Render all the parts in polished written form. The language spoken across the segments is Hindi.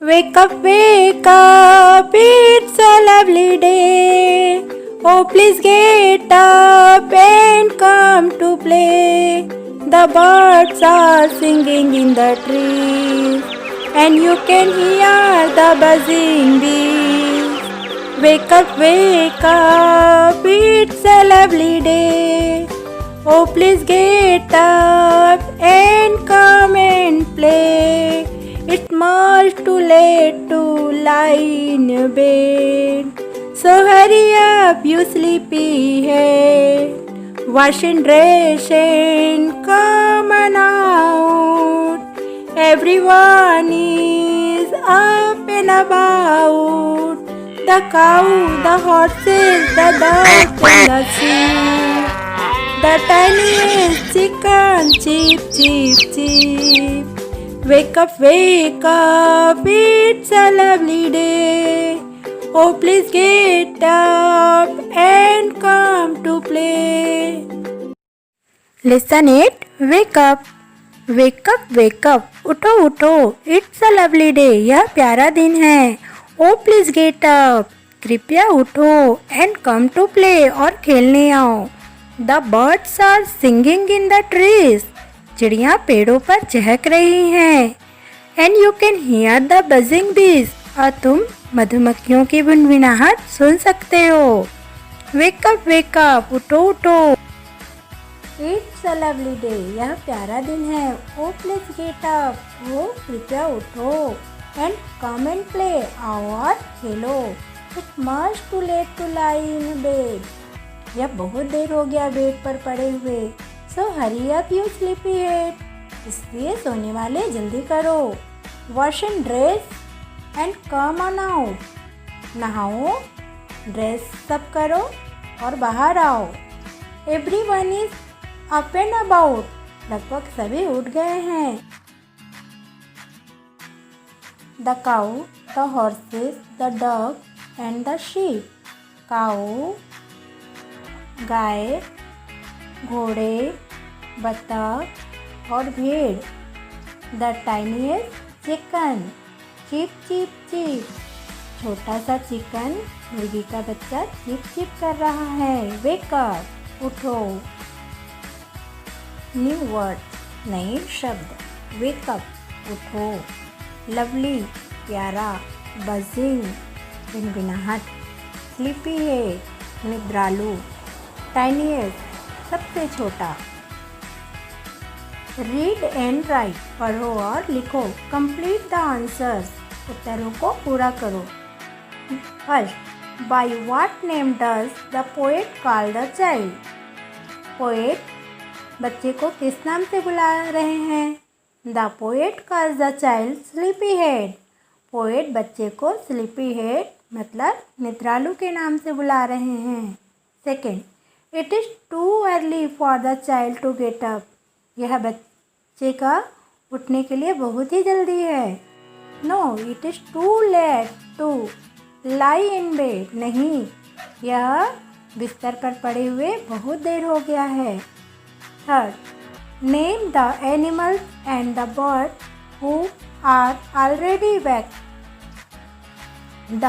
wake up, it's a lovely day. Oh, please get up and come to play. The birds are singing in the trees, and you can hear the buzzing bees. Wake up, it's a lovely day. Oh, please get up and come and play. It's much too late to lie in your bed. So hurry up, you sleepy head. Wash and dress and come on out. Everyone is up and about. The cow, the horses, the ducks and the sheep. The tiniest chicken, cheep, cheep, cheep. Wake up, it's a lovely day. Oh, please get up and come to play. Listen it, wake up, उठो उठो, it's a lovely day, यह प्यारा दिन है. Oh, please get up, कृपया उठो, and come to play, और खेलने आओ. The birds are singing in the trees, चिड़ियाँ पेड़ों पर चहक रही हैं. And you can hear the buzzing bees, और तुम मधुमक्खियों की गुनगुनाहट सुन सकते हो. Wake up, उठो उठो. It's a lovely day, यह प्यारा दिन है. Oh, please get up, oh, कृपया उठो. And come and play, आओ और खेलो. It's much too late to lie in bed, यह बहुत देर हो गया बेड पर पड़े हुए. So hurry up, you sleepy head, इसलिए सोने वाले जल्दी करो. Wash and dress and come on out, नहाओ, ड्रेस सब करो और बाहर आओ. Everyone is up and about, लगभग सभी उठ गए हैं. The cow, the horses, the duck and the sheep. काऊ, गाय, घोड़े, बतख और भेड़. The tiniest chicken, cheep cheep cheep, छोटा सा चिकन, मुर्गी का बच्चा चीप चीप कर रहा है. Wake up, उठो. न्यू वर्ड, नए शब्द. Wake up, उठो. लवली, प्यारा. बजिंग, गुनगुनाहट. स्लीपी है, निद्रालु. टाइनीएस्ट, सबसे छोटा. रीड एंड राइट, पढ़ो और लिखो. कंप्लीट द आंसर्स, उत्तरों को पूरा करो. First, by what name does the poet call the child. Poet बच्चे को किस नाम से बुला रहे हैं? The poet calls the child sleepy head. Poet बच्चे को स्लीपी हेड मतलब निद्रालु के नाम से बुला रहे हैं. Second, it is too early for the child to get up. यह बच्चे का उठने के लिए बहुत ही जल्दी है. No, it is too late to lie in bed. नहीं, यह बिस्तर पर पड़े हुए बहुत देर हो गया है. Third, name the animals and the bird who are already wake. The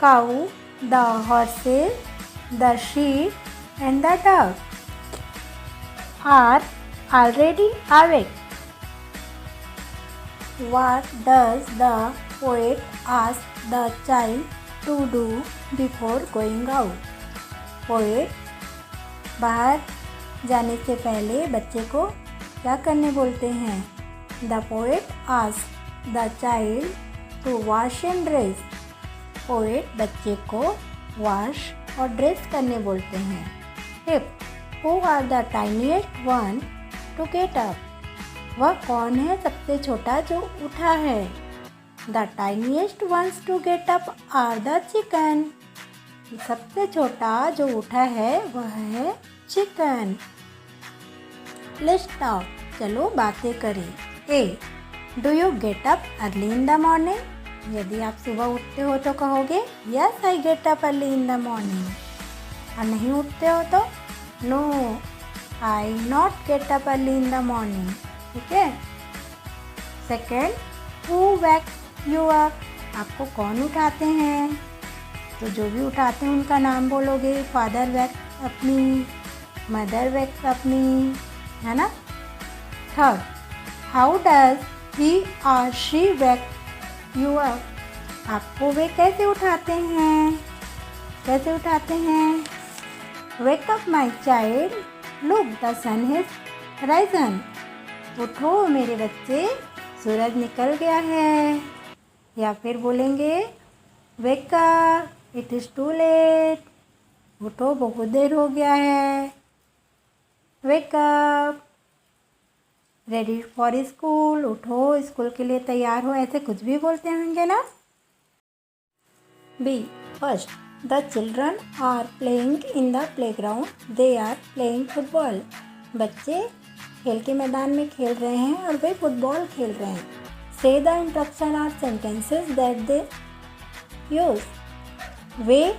cow, the horses, the sheep and the duck are already awake. What does the poet ask the child to do before going out? Poet बाहर जाने से पहले बच्चे को क्या करने बोलते हैं? The poet asks the child to wash and dress. Poet बच्चे को wash और ड्रेस करने बोलते हैं. Fifth, who are the tiniest one to get up. वह कौन है सबसे छोटा जो उठा है? The tiniest ones to get up are the chicken. सबसे छोटा जो उठा है वह है चिकन. लेट्स टॉक, चलो बातें करें. A, do you get up early in the morning. यदि आप सुबह उठते हो तो कहोगे yes I get up early in the morning. और नहीं उठते हो तो no, I not get up early in the morning. ठीक है. Second, Who wakes you up? आपको कौन उठाते हैं? तो जो भी उठाते हैं उनका नाम बोलोगे। Father wakes up me, mother wakes up me, है ना। Third, how does he or she wake you up? आपको वे कैसे उठाते हैं? कैसे उठाते हैं? Wake up my child, look the sun has risen. उठो मेरे बच्चे, सूरज निकल गया है। या फिर बोलेंगे Wake up, it is too late. उठो बहुत देर हो गया है। Wake up, ready for school. उठो स्कूल के लिए तैयार हो, ऐसे कुछ भी बोलते होंगे ना। B, first, the children are playing in the playground, they are playing football. बच्चे खेल के मैदान में खेल रहे हैं और वे फुटबॉल खेल रहे हैं। So the instruction are sentences that they use. वे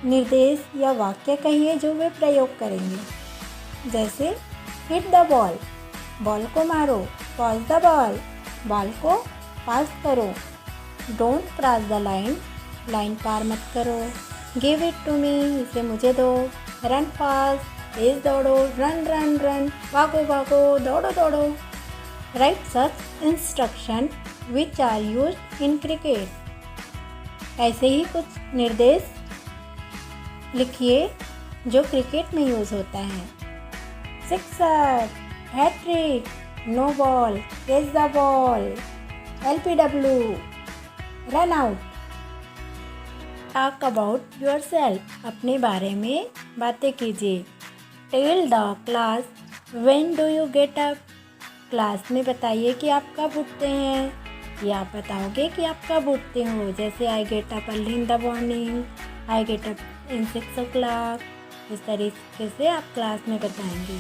निर्देश या वाक्य कहिए जो वे प्रयोग करेंगे। जैसे हिट द बॉल, बॉल को मारो। पास द बॉल, बॉल को पास करो। Don't cross the line, line पार मत करो। गिव इट टू मी, इसे मुझे दो। रन फास्ट, तेज दौड़ो। रन रन रन, भागो भागो, दौड़ो दौड़ो। Write such instruction which are used in cricket. ऐसे ही कुछ निर्देश लिखिए जो क्रिकेट में यूज़ होता है। Sixer, hat-trick, no ball, catch the ball, LPW, run out. Talk about your yourself बारे में बातें कीजिए। Tell the class when do you get up, class में बताइए कि आप कब उठते हैं या आप बताओगे कि आप कब उठते हो। जैसे I get up early in the morning, I get up in 6 o'clock। इस तरीके से आप क्लास में बताएंगे।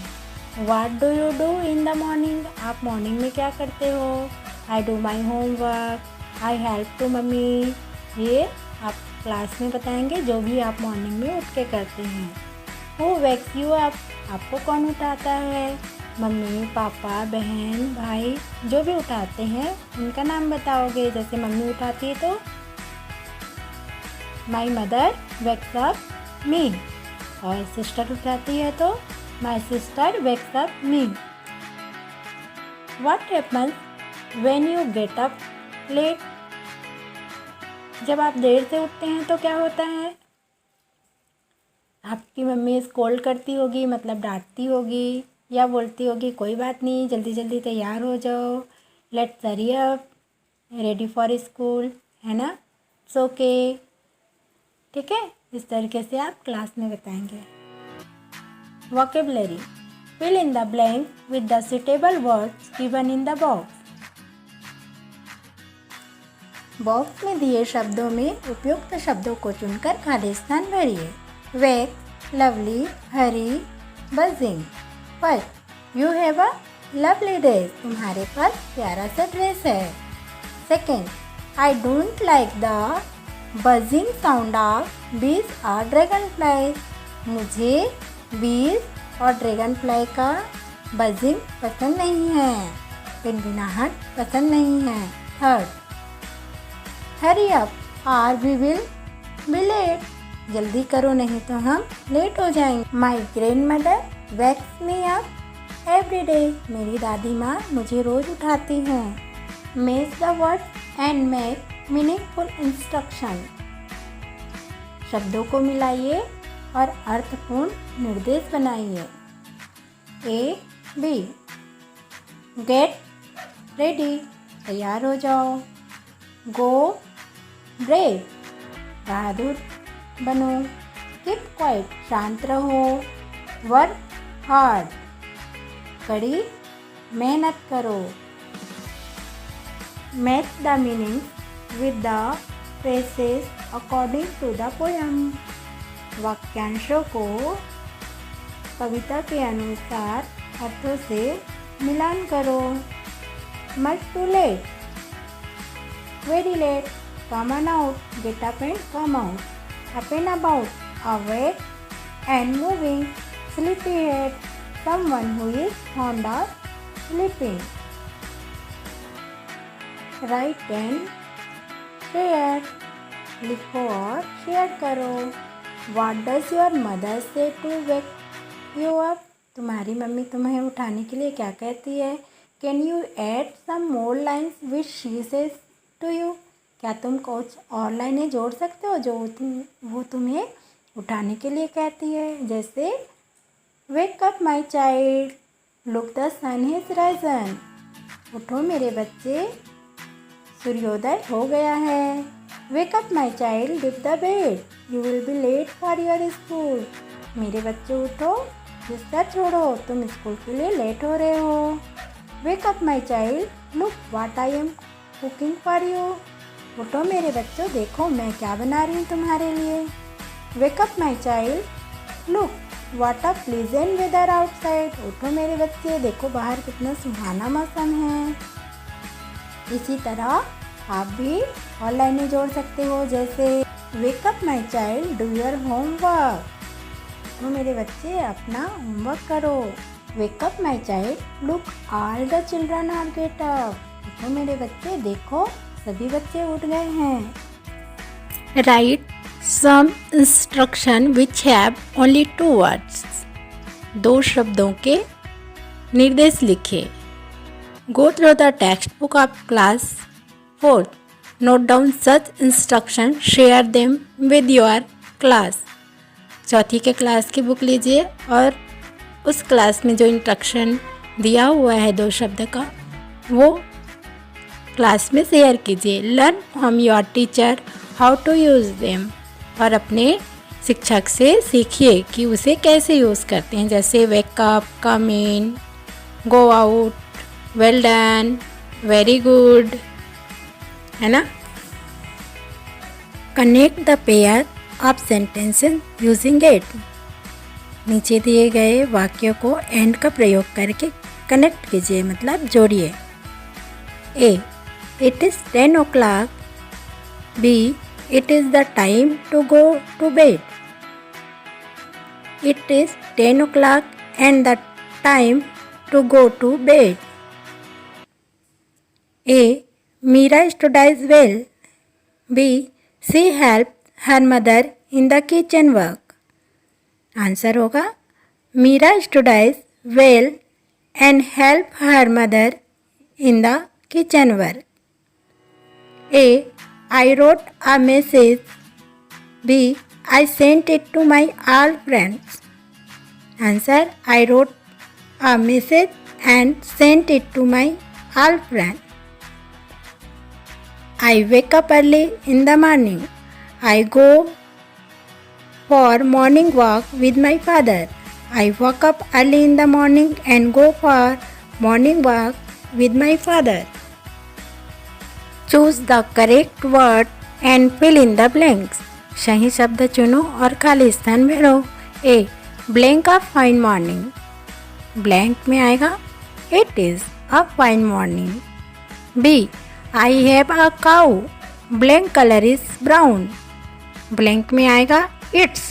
What do you do in the morning, आप मॉर्निंग में क्या करते हो। I do my homework, I help to mummy. ये आप क्लास में बताएंगे जो भी आप मॉर्निंग में उठ के करते हैं। हु वेक्स यू अप, आपको कौन उठाता है। मम्मी, पापा, बहन, भाई, जो भी उठाते हैं उनका नाम बताओगे। जैसे मम्मी उठाती है तो my mother wakes up me, और सिस्टर उठाती है तो my sister wakes up me. What happens when you get up late, जब आप देर से उठते हैं तो क्या होता है। आपकी मम्मी स्कोल्ड करती होगी, मतलब डांटती होगी या बोलती होगी कोई बात नहीं, जल्दी जल्दी तैयार हो जाओ, let's hurry up, ready for school, है ना। इट्स ओके, ठीक है। इस तरीके से आप क्लास में बताएंगे। Vocabulary, fill in the blank with the suitable words given in the box. Box में दिए शब्दों में उपयुक्त शब्दों को चुनकर खाली स्थान भरिए। Wake, lovely, hurry, buzzing. First, you have a lovely dress, तुम्हारे पास प्यारा सा ड्रेस है। Second, I don't like the buzzing sound of bees और ड्रैगन फ्लाई, मुझे बीज और ड्रैगन फ्लाई का बजिंग पसंद नहीं है, पिनपिनाहट पसंद नहीं है। थर्ड, हरी अप और वी विल बी लेट, जल्दी करो नहीं तो हम लेट हो जाएंगे। My grandmother wakes me up every day, मेरी दादी माँ मुझे रोज़ उठाती हैं। Match the words and make meaningful instruction, शब्दों को मिलाइए और अर्थपूर्ण निर्देश बनाइए। ए, बी, गेट रेडी, तैयार हो जाओ। गो ब्रेव, बहादुर बनो। कीप क्वाइट, शांत रहो। वर्क हार्ड, कड़ी मेहनत करो। Match the meaning with the phrases according to the poem, वाक्यांशों को कविता के अनुसार अर्थों से मिलान करो। Much too late, very late, come on out, get up and come out, up and about, awake and moving, sleepyhead, someone who is fond of sleeping. Write and share, लिखो और शेयर करो। What does your mother say to wake you up? तुम्हारी मम्मी तुम्हें उठाने के लिए क्या कहती है? Can you add some more lines which she says to you? क्या तुम कुछ और लाइनें जोड़ सकते हो जो वो तुम्हें उठाने के लिए कहती है? जैसे wake up my child, look the sun has risen. उठो मेरे बच्चे, सूर्योदय हो गया है। Wake up my child, leave the bed, you will be late for your school. मेरे बच्चे उठो, बिस्तर छोड़ो, तुम स्कूल के लिए लेट हो रहे हो। वेक up my child, look what I am cooking for you. उठो मेरे बच्चों, देखो मैं क्या बना रही हूँ तुम्हारे लिए। Wake up my child, look what a pleasant weather outside. उठो मेरे बच्चे, देखो बाहर कितना सुहाना मौसम है। इसी तरह आप भी और लाइनें जोड़ सकते हो, जैसे wake up my child, do your homework. तो मेरे बच्चे अपना होमवर्क करो। Wake up my child, look all the children are get up. तो मेरे बच्चे देखो सभी बच्चे उठ गए हैं। Write some instruction which have only 2 words. 2 शब्दों के निर्देश लिखे। Go through the textbook of class 4th, note down such instruction, share them with your class. चौथी के क्लास की बुक लीजिए और उस क्लास में जो इंस्ट्रक्शन दिया हुआ है 2 शब्द का, वो क्लास में शेयर कीजिए। Learn from your teacher how to use them, और अपने शिक्षक से सीखिए कि उसे कैसे यूज़ करते हैं, जैसे wake up, come in, go out, well done, very good, है ना। Connect the pair of sentences using it. नीचे दिए गए वाक्यों को एंड का प्रयोग करके कनेक्ट कीजिए, मतलब जोड़िए। A, it is 10 o'clock। B, it is the time to go to bed. It is 10 o'clock and the time to go to bed. A, Meera studies well. B, she help her mother in the kitchen work. Answer होगा Meera studies well and help her mother in the kitchen work. A, I wrote a message. B, I sent it to my all friends. Answer I wrote a message and sent it to my all friends. I wake up early in the morning. I go for morning walk with my father. I wake up early in the morning and go for morning walk with my father. Choose the correct word and fill in the blanks. सही शब्द चुनो और खाली स्थान भरो। A, blank a fine morning. Blank में आएगा it is a fine morning. B, I have a cow. Blank color is brown. Blank में आएगा its.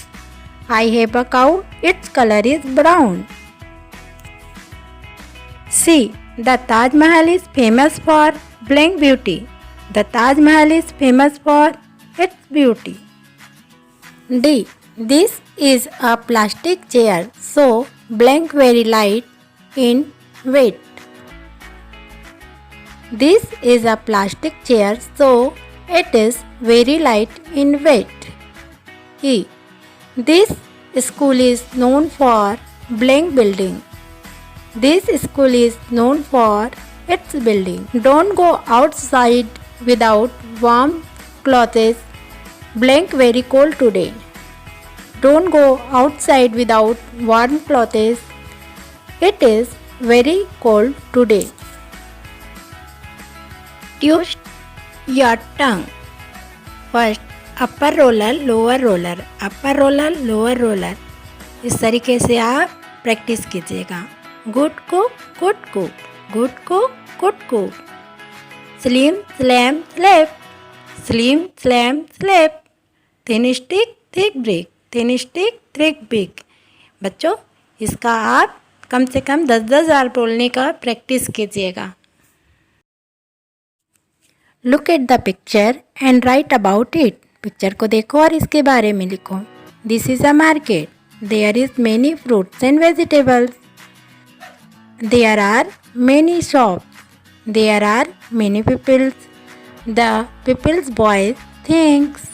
I have a cow. Its color is brown. C, the Taj Mahal is famous for blank beauty. The Taj Mahal is famous for its beauty. D, this is a plastic chair, so blank very light in weight. This is a plastic chair, so it is very light in weight. E, this school is known for blank building. This school is known for its building. Don't go outside without warm clothes. Blank very cold today. Don't go outside without warm clothes. It is very cold today. Twist your tongue. First, upper roller, lower roller, upper roller, lower roller. इस तरीके से आप प्रैक्टिस कीजिएगा। Good cook, good cook, good cook, good cook. Slim slam slap, slim slam slap. Thin stick thick brick, thin stick thick brick. बच्चों, इसका आप कम से कम 10-10 बार बोलने का प्रैक्टिस कीजिएगा। Look at the picture and write about it. Picture को देखो और इसके बारे में लिखो. This is a market. There is many fruits and vegetables. There are many shops. There are many peoples. The peoples boys thinks.